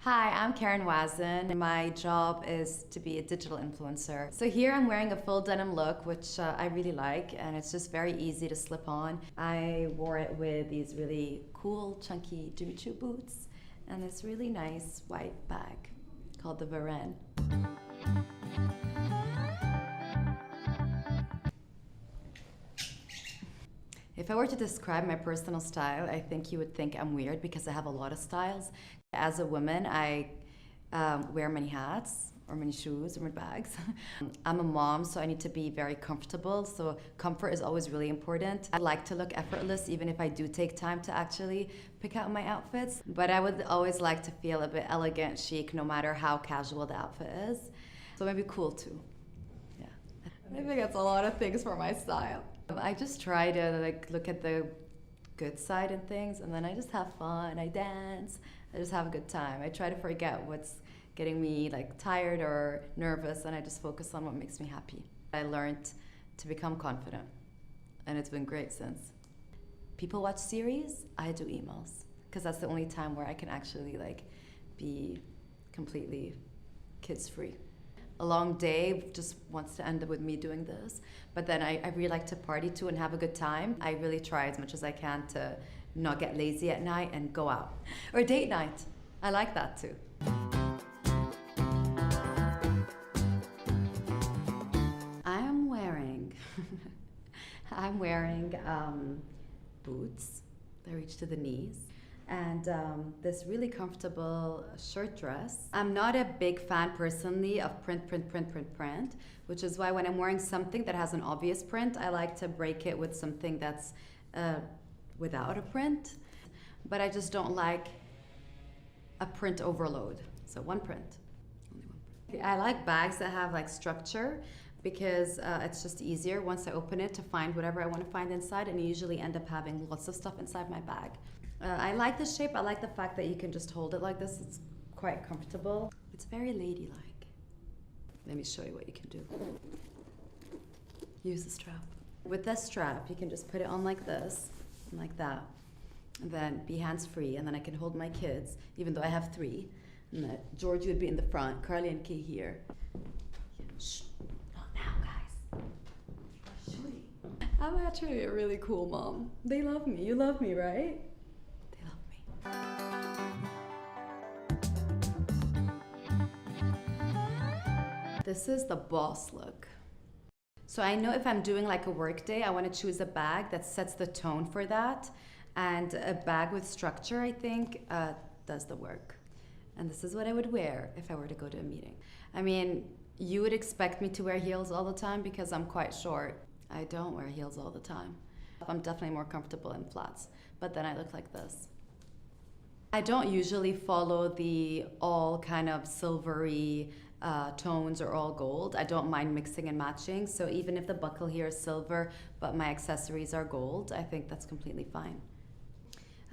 Hi, I'm Karen Wazen. My job is to be a digital influencer. So here I'm wearing a full denim look, which I really like, and it's just very easy to slip on. I wore it with these really cool, chunky Jimmy Choo boots and this really nice white bag called the VARENNE. If I were to describe my personal style, I think you would think I'm weird because I have a lot of styles. As a woman, I wear many hats, or many shoes, or many bags. I'm a mom, so I need to be very comfortable, so comfort is always really important. I like to look effortless, even if I do take time to actually pick out my outfits. But I would always like to feel a bit elegant, chic, no matter how casual the outfit is. So maybe cool too. Yeah. I think that's a lot of things for my style. I just try to look at the good side in things, and then I just have fun. I dance. I just have a good time. I try to forget what's getting me tired or nervous, and I just focus on what makes me happy. I learned to become confident, and it's been great since. People watch series, I do emails, because that's the only time where I can actually be completely kids-free. A long day just wants to end up with me doing this, but then I really like to party too and have a good time. I really try as much as I can to not get lazy at night and go out. Or date night, I like that too. I'm wearing boots that reach to the knees, and this really comfortable shirt dress. I'm not a big fan personally of print, which is why when I'm wearing something that has an obvious print, I like to break it with something that's without a print. But I just don't like a print overload. So one print, only one print. I like bags that have structure, because it's just easier once I open it to find whatever I want to find inside, and I usually end up having lots of stuff inside my bag. I like the shape. I like the fact that you can just hold it like this. It's quite comfortable. It's very ladylike. Let me show you what you can do. Use the strap. With this strap, you can just put it on like this and like that, and then be hands-free, and then I can hold my kids, even though I have 3. And George would be in the front, Carly and Kay here. Shh. I'm actually a really cool mom. They love me. You love me, right? They love me. This is the boss look. So I know if I'm doing a work day, I want to choose a bag that sets the tone for that. And a bag with structure, I think, does the work. And this is what I would wear if I were to go to a meeting. I mean, you would expect me to wear heels all the time because I'm quite short. I don't wear heels all the time. I'm definitely more comfortable in flats, but then I look like this. I don't usually follow the all kind of silvery tones or all gold. I don't mind mixing and matching, so even if the buckle here is silver, but my accessories are gold, I think that's completely fine.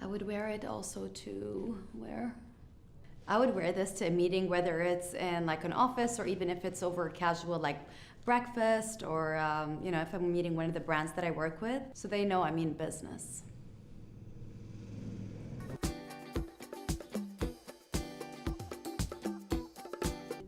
I would wear it also to where? I would wear this to a meeting, whether it's in an office or even if it's over casual breakfast, or if I'm meeting one of the brands that I work with, so they know I mean business.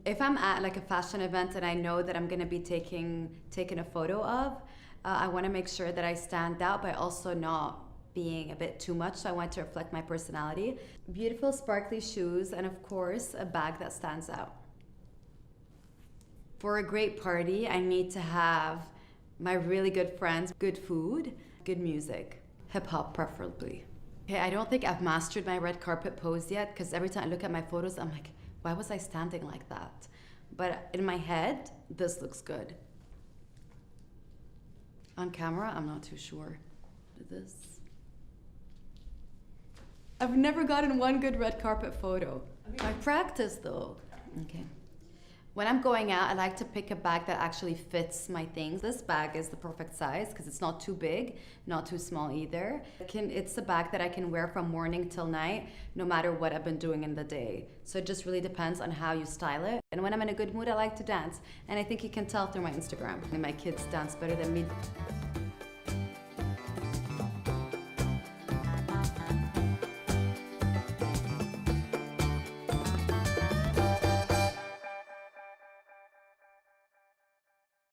If I'm at a fashion event and I know that I'm going to be taking a photo of, I want to make sure that I stand out by also not being a bit too much, so I want to reflect my personality. Beautiful sparkly shoes, and of course a bag that stands out. For a great party, I need to have my really good friends, good food, good music, hip-hop preferably. Okay, I don't think I've mastered my red carpet pose yet, because every time I look at my photos, I'm like, why was I standing like that? But in my head, this looks good. On camera, I'm not too sure. This. I've never gotten one good red carpet photo. I practice though. Okay. When I'm going out, I like to pick a bag that actually fits my things. This bag is the perfect size because it's not too big, not too small either. It's a bag that I can wear from morning till night, no matter what I've been doing in the day. So it just really depends on how you style it. And when I'm in a good mood, I like to dance. And I think you can tell through my Instagram. And my kids dance better than me.